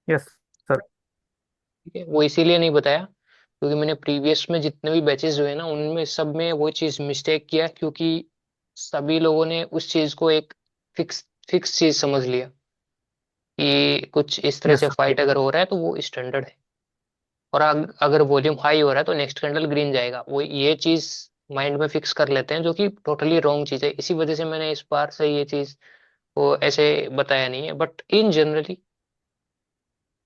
Yes sir. ठीक है, वो इसीलिए नहीं बताया क्योंकि मैंने प्रीवियस में जितने भी बैचेस हुए ना उनमें सब में वो चीज मिस्टेक किया, क्योंकि सभी लोगों ने उस चीज को एक फिक्स फिक्स चीज समझ लिया कि कुछ इस तरह यस से सर। फाइट अगर हो रहा है तो वो स्टैंडर्ड है। और अगर वॉल्यूम हाई हो रहा है तो नेक्स्ट कैंडल ग्रीन जाएगा, वो ये चीज माइंड में फिक्स कर लेते हैं, जो कि टोटली रॉन्ग चीज है। इसी वजह से मैंने इस बार से ये चीज को ऐसे बताया नहीं है, बट इन जनरली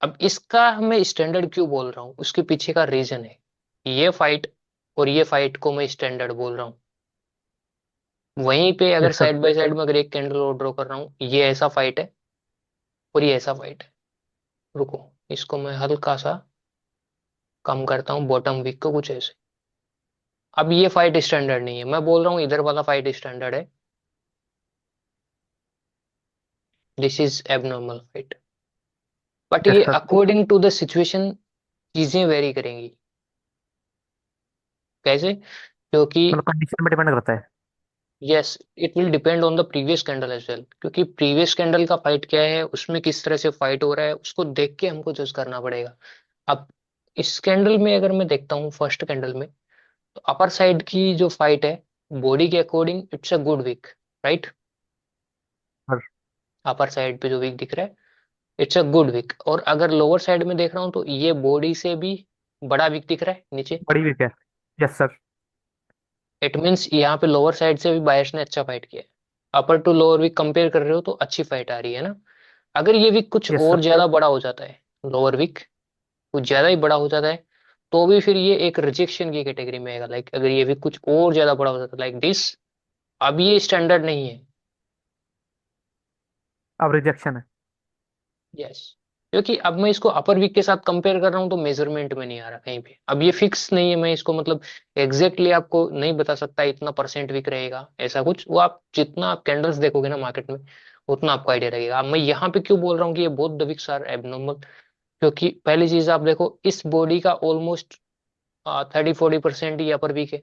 अब इसका मैं स्टैंडर्ड क्यों बोल रहा हूँ उसके पीछे का रीजन है। ये फाइट और ये फाइट को मैं स्टैंडर्ड बोल रहा हूँ। वहीं पे अगर yes sir. Side by side में अगर एक कैंडल और ड्रॉ कर रहा हूँ, ये ऐसा फाइट है और ये ऐसा फाइट है। रुको, इसको मैं हल्का सा कम करता हूँ, बॉटम वीक को कुछ ऐसे। अब ये फाइट स्टैंडर्ड नहीं है, मैं बोल रहा हूँ इधर वाला फाइट स्टैंडर्ड है। This is abnormal fight. But yes ये sir. According to the situation चीजें वेरी करेंगी। कैसे? क्योंकि मतलब कंडीशन पे डिपेंड करता है। Yes, it will depend on the previous candle as well, क्योंकि प्रीवियस कैंडल का फाइट क्या है, उसमें किस तरह से फाइट हो रहा है, उसको देख के हमको जज करना पड़ेगा। अब इस कैंडल में अगर मैं देखता हूँ फर्स्ट कैंडल में, तो अपर साइड की जो फाइट है बॉडी के according it's a good wick, right? Sir. Upper side पे जो वीक दिख रहा है इट्स अ गुड वीक, और अगर लोअर साइड में देख रहा हूँ तो ये बॉडी से भी बड़ा वीक दिख रहा है नीचे। बड़ी वीक है। Yes sir. इट मीन्स यहाँ पे लोअर साइड से भी बायर्स ने अच्छा फाइट किया है। Upper to lower wick compare कर रहे हो तो अच्छी फाइट आ रही है ना। अगर ये वीक कुछ यस और सर। ज्यादा बड़ा हो जाता है, लोअर वीक कुछ ज्यादा ही बड़ा हो जाता है, तो भी फिर ये एक रिजेक्शन की कैटेगरी में आएगा। लाइक अगर ये वीक कुछ और ज्यादा बड़ा हो जाता है लाइक दिस, अब ये स्टैंडर्ड नहीं है। अब रिजेक्शन है। यस, क्योंकि अब मैं इसको अपर वीक के साथ कंपेयर कर रहा हूँ तो मेजरमेंट में नहीं आ रहा कहीं पे। अब ये फिक्स नहीं है, मैं इसको मतलब एग्जैक्टली आपको नहीं बता सकता इतना परसेंट वीक रहेगा ऐसा कुछ। वो आप जितना आप कैंडल्स देखोगे ना मार्केट में उतना आपको आइडिया लगेगा। अब मैं यहाँ पे क्यों बोल रहा हूँ कि ये both the wicks are abnormal, क्योंकि पहली चीज आप देखो इस बॉडी का ऑलमोस्ट 30-40% ही अपर वीक है।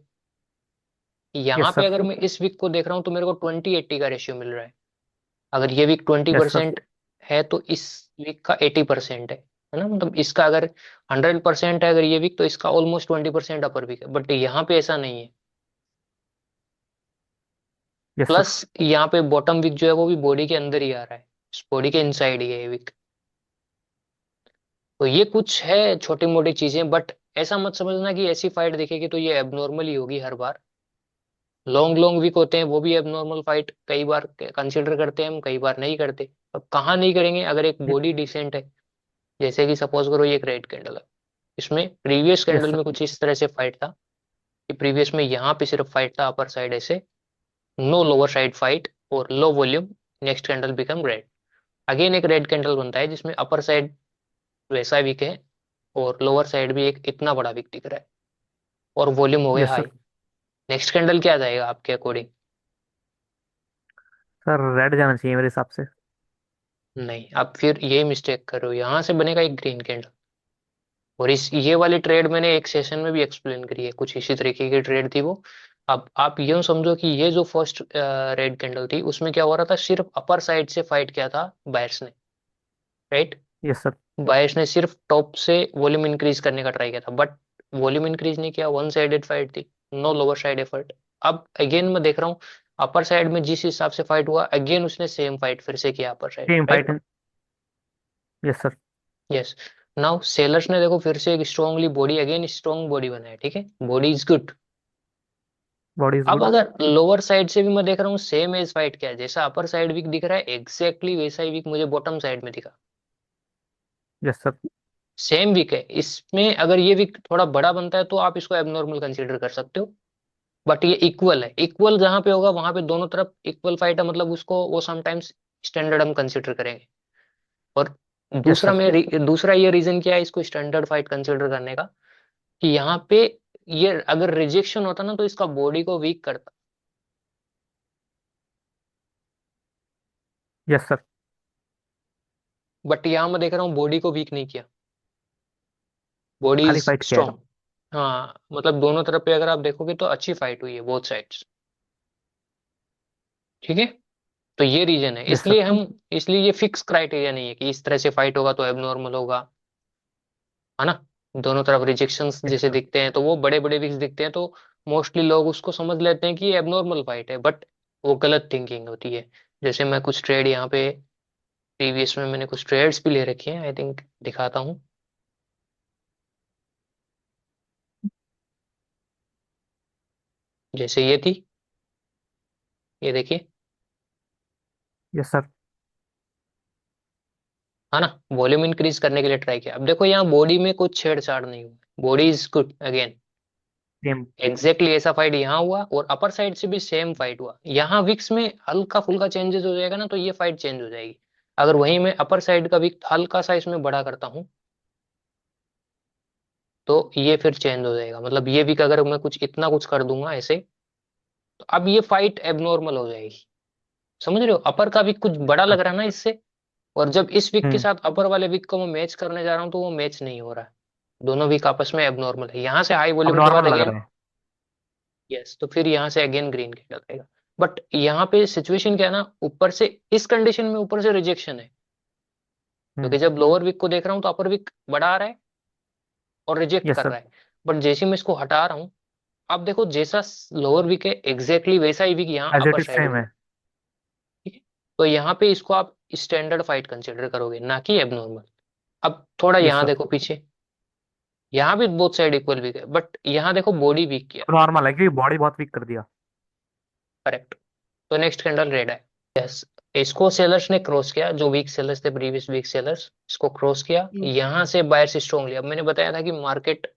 यहाँ यस पे सर। अगर मैं इस वीक को देख रहा हूँ तो मेरे को 20-80 का रेशियो मिल रहा है। अगर ये wick twenty yes sir. Percent है तो इस वीक का 80% है ना। मतलब इसका अगर 100% है अगर ये वीक, तो इसका ऑलमोस्ट 20% अपर वीक है, बट यहाँ पे ऐसा नहीं है। Yes plus sir. यहाँ पे बॉटम वीक जो है वो भी बॉडी के अंदर ही आ रहा है, इस बॉडी के इनसाइड ही है ये वीक। तो ये कुछ है छोटी मोटी चीजें, बट ऐसा मत समझना कि ऐसी फाइट देखेगी तो ये एबनॉर्मल ही होगी हर बार। लॉन्ग लॉन्ग वीक होते हैं वो भी एबनॉर्मल फाइट कई बार कंसिडर करते हैं हम, कई बार नहीं करते। अब कहाँ नहीं करेंगे, अगर एक बॉडी डिसेंट है, जैसे कि सपोज करो ये एक रेड कैंडल है, इसमें प्रीवियस यस कैंडल सर। में कुछ इस तरह से फाइट था कि प्रीवियस में यहाँ पे सिर्फ फाइट था अपर साइड ऐसे, नो लोअर साइड फाइट और low volume. Next candle become red, again एक रेड कैंडल बनता है जिसमें अपर साइड वैसा वीक है और लोअर साइड भी एक इतना बड़ा वीक दिख रहा है और वॉल्यूम हो गया yes high. Sir. Next candle क्या जाएगा आपके अकॉर्डिंग? सर रेड जाना चाहिए मेरे हिसाब से। नहीं, आप फिर यही मिस्टेक कर रहे हो, यहाँ से बनेगा एक ग्रीन कैंडल। और इस ये वाली ट्रेड मैंने एक सेशन में भी एक्सप्लेन करी है, कुछ इसी तरीके की ट्रेड थी वो। अब आप यूं समझो कि ये जो फर्स्ट रेड कैंडल थी उसमें क्या हो रहा था, सिर्फ अपर साइड से फाइट किया था बायर्स ने, राइट? Yes sir. बायर्स ने सिर्फ टॉप से वॉल्यूम इंक्रीज करने का ट्राई किया था, बट वॉल्यूम इंक्रीज नहीं किया, वन साइडेड फाइट थी, नो लोअर साइड एफर्ट। अब अगेन मैं देख रहा हूँ अपर साइड में जिस हिसाब से फाइट हुआ, अगेन उसने सेम फाइट फिर से किया upper side, same right? Fight. Yes sir. Yes. Now sellers ने देखो फिर से एक strongly body, again strong body बनाया, ठीक है, body is good. Body is अब गुड। अगर लोअर साइड से भी मैं देख रहा हूँ सेम एज फाइट क्या है, जैसा अपर साइड वीक दिख रहा है एग्जैक्टली वैसा ही वीक मुझे बॉटम साइड में दिखा। Yes sir. सेम वीक है, इसमें अगर ये वीक थोड़ा बड़ा बनता है तो आप इसको एबनॉर्मल कंसीडर कर सकते हो। बट ये इक्वल है, इक्वल जहां पे होगा वहां पे दोनों तरफ इक्वल फाइट है, मतलब उसको वो समटाइम्स स्टैंडर्ड हम कंसीडर करेंगे। और यस दूसरा सर। दूसरा ये रीजन क्या है इसको स्टैंडर्ड फाइट कंसीडर करने का, कि यहाँ पे ये अगर रिजेक्शन होता ना तो इसका बॉडी को वीक करता। Yes sir. बट यहाँ मैं देख रहा हूँ बॉडी को वीक नहीं किया, बॉडी खाली इज फाइट किया है। स्ट्रॉन्ग। हाँ, मतलब दोनों तरफ पे अगर आप देखोगे तो अच्छी फाइट हुई है बोथ साइड्स। ठीक है। तो ये रीजन है, यस सर। इसलिए ये फिक्स क्राइटेरिया नहीं है कि इस तरह से फाइट होगा तो एबनॉर्मल होगा, है ना। दोनों तरफ रिजेक्शंस यस जैसे सर। दिखते हैं तो वो बड़े बड़े विक्स दिखते हैं, तो मोस्टली लोग उसको समझ लेते हैं कि ये एबनॉर्मल फाइट है, बट वो गलत थिंकिंग होती है। जैसे मैं कुछ ट्रेड यहाँ पे प्रीवियस में मैंने कुछ ट्रेड्स भी ले रखे हैं, आई थिंक दिखाता हूँ। जैसे ये थी, ये देखिए, यस सर। है ना। वॉल्यूम इंक्रीज करने के लिए ट्राई किया, अब देखो यहाँ बॉडी में कुछ छेड़छाड़ नहीं हुआ, body is good again. Same. Exactly ऐसा फाइट यहाँ हुआ, और अपर साइड से भी सेम फाइट हुआ। यहाँ विक्स में हल्का फुल्का चेंजेस हो जाएगा ना, तो ये फाइट चेंज हो जाएगी। अगर वहीं मैं अपर साइड का विक हल्का सा इसमें बड़ा करता हूँ, तो ये फिर चेंज हो जाएगा। मतलब ये विक अगर मैं कुछ इतना कुछ कर दूंगा ऐसे, तो अब ये फाइट एबनॉर्मल हो जाएगी। समझ रहे हो, अपर का विक कुछ बड़ा लग रहा है ना इससे, और जब इस विक के हम्म। साथ अपर वाले विक को मैं मैच करने जा रहा हूँ तो वो मैच नहीं हो रहा है। दोनों विक आपस में एबनॉर्मल है। यहाँ से हाई अब वॉल्यूम के बाद नॉर्मल लग अगेन, रहे हैं। यस, तो फिर यहाँ से अगेन ग्रीन कैंडल आएगा। बट यहाँ पे सिचुएशन क्या है ना, ऊपर से इस कंडीशन में ऊपर से रिजेक्शन है, क्योंकि हम्म। जब लोअर विक को देख रहा हूँ तो अपर विक बड़ा आ रहा है और रिजेक्ट यस कर सर। रहा है। बट जैसे ही मैं इसको हटा रहा हूँ, अब देखो जैसा लोअर विक है एग्जैक्टली वैसा ही विक यहाँ as it upper is side same में है। है। ठीक है, तो यहाँ पे इसको आप स्टैंडर्ड फाइट कंसिडर करोगे, ना कि एबनॉर्मल। अब थोड़ा यस यहाँ सर। देखो पीछे, यहाँ भी बोथ साइड इक्वल वीक है, बट यहाँ देखो बॉडी वीक किया। अब नॉर्मल है क्योंकि बॉडी बहुत वीक कर दिया। करेक्ट। तो नेक्स्ट कैंडल रेड है। यस, इसको सेलर्स ने क्रॉस किया, जो वीक सेलर्स थे, प्रीवियस वीक सेलर्स, इसको क्रॉस किया। Yes. यहाँ से बायर्स स्ट्रांगली, अब मैंने बताया था कि market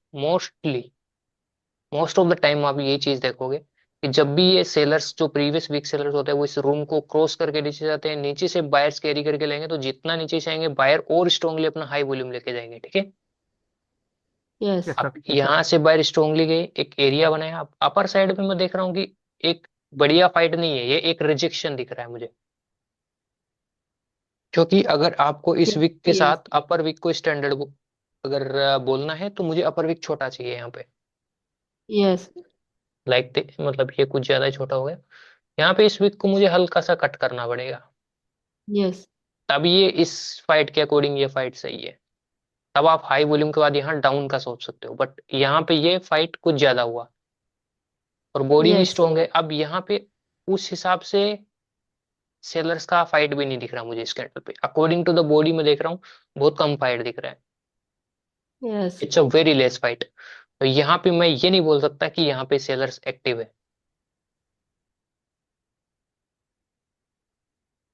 most of the time आप ये चीज देखोगे कि जब भी ये सेलर्स, जो प्रीवियस वीक सेलर्स होते हैं, वो इस रूम को क्रॉस करके नीचे जाते हैं, नीचे से बायर्स कैरी करके लेंगे, तो जितना नीचे जाएंगे बायर और स्ट्रांगली अपना हाई वॉल्यूम लेके जाएंगे। ठीक है, Yes. यस अब सर। यहाँ से बायर स्ट्रांगली गए, एक एरिया बनाया। अब अपर साइड पे मैं देख रहा हूँ कि एक बढ़िया फाइट नहीं है, ये एक रिजेक्शन दिख रहा है मुझे। क्योंकि अगर आपको इस Yes. विक के Yes. साथ अपर विक को स्टैंडर्ड अगर बोलना है, तो मुझे अपर विक छोटा चाहिए यहाँ पे। Yes. लाइक मतलब ये कुछ ज्यादा ही छोटा हो गया। यहाँ पे इस विक को मुझे हल्का सा कट करना पड़ेगा, Yes. तब ये इस फाइट के अकॉर्डिंग ये फाइट सही है। तब आप हाई वॉल्यूम के बाद यहाँ डाउन का सोच सकते हो, बट यहाँ पे ये फाइट कुछ ज्यादा हुआ, और बॉडी भी Yes. स्ट्रांग है। अब यहाँ पे उस हिसाब से सेलर्स का फाइट भी नहीं दिख रहा मुझे इस कैंडल पे, अकॉर्डिंग टू द बॉडी में देख रहा हूँ बहुत कम फाइट दिख रहा है। Yes. It's a very less fight. तो यहाँ पे मैं ये नहीं बोल सकता कि यहाँ पे सेलर्स एक्टिव है।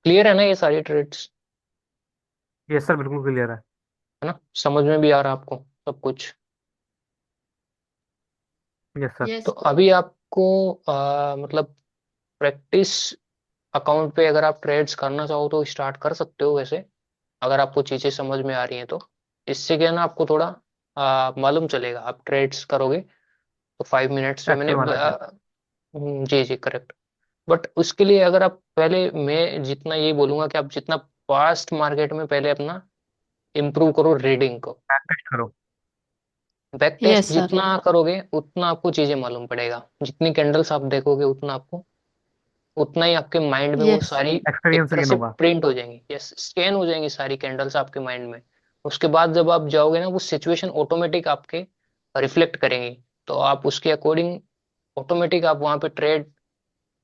क्लियर है ना ये सारी ट्रेड्स, यस सर, बिल्कुल क्लियर है। है ना, समझ में भी आ रहा है आपको सब कुछ। Yes sir. तो Yes. अभी आपको मतलब प्रैक्टिस अकाउंट पे अगर आप ट्रेड्स करना चाहो तो स्टार्ट कर सकते हो वैसे, अगर आपको चीजें समझ में आ रही हैं तो। इससे क्या है ना, आपको थोड़ा मालूम चलेगा। आप ट्रेड्स करोगे तो 5 मिनट्स में मैंने एक्टिव होना चाहिए। जी जी करेक्ट। बट उसके लिए अगर आप पहले, मैं जितना ये बोलूंगा कि आप जितना फास्ट मार्केट में पहले अपना इम्प्रूव करो रीडिंग को। प्रैक्टिस करो। Back test Yes, sir. जितना करोगे उतना आपको चीजें मालूम पड़ेगा, जितनी कैंडल्स आप देखोगे उतना आपको, उतना ही आपके माइंड में वो Yes. सारी एक एक्सपीरियंस तरह गेन से होगा। प्रिंट हो जाएंगी, यस, स्कैन हो जाएंगी सारी कैंडल्स आपके माइंड में। उसके बाद जब आप जाओगे ना, वो सिचुएशन ऑटोमेटिक आपके रिफ्लेक्ट करेंगी, तो आप उसके अकॉर्डिंग ऑटोमेटिक आप वहां पे ट्रेड,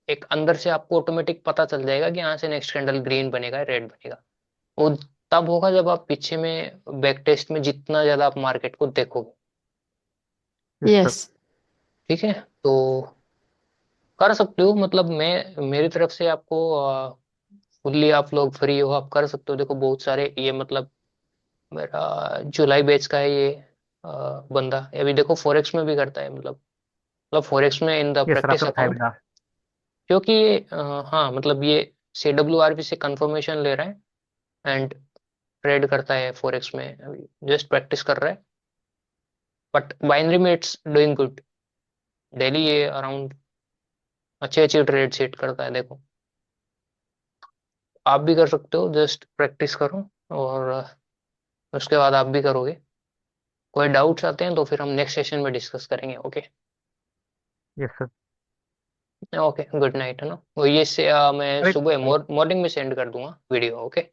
एक अंदर से आपको ऑटोमेटिक पता चल जाएगा कि यहाँ से नेक्स्ट कैंडल ग्रीन बनेगा, रेड बनेगा। वो तब होगा जब आप पीछे में बैक टेस्ट में जितना ज्यादा आप मार्केट को देखोगे। Yes sir. Yes. ठीक है, तो कर सकते हो, मतलब मैं मेरी तरफ से आपको फुल्ली, आप लोग फ्री हो, आप कर सकते हो। देखो बहुत सारे ये मतलब मेरा जुलाई बैच का है ये बंदा, अभी देखो फॉरेक्स में भी करता है, मतलब फॉरेक्स में in the yes sir, practice आपने बताया भी अकाउंट। था। क्योंकि ये हाँ मतलब ये CWRP से कंफर्मेशन ले रहा है एंड ट्रेड करता है फॉरेक्स में, अभी जस्ट प्रैक्टिस कर रहा है। बट बाइनरी में इट्स डूइंग गुड, डेली ये अराउंड अच्छे अच्छे ट्रेड सेट करता है। देखो आप भी कर सकते हो, जस्ट प्रैक्टिस करो, और उसके बाद आप भी करोगे। कोई डाउट्स आते हैं तो फिर हम नेक्स्ट सेशन में डिस्कस करेंगे, okay. Yes sir. Okay, good night, है ना। वो ये से मैं अरे सुबह मॉर्निंग में सेंड कर दूंगा वीडियो। ओके।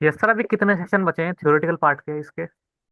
यस सर, अभी कितने सेशन बचे हैं थ्योरेटिकल पार्ट के इसके?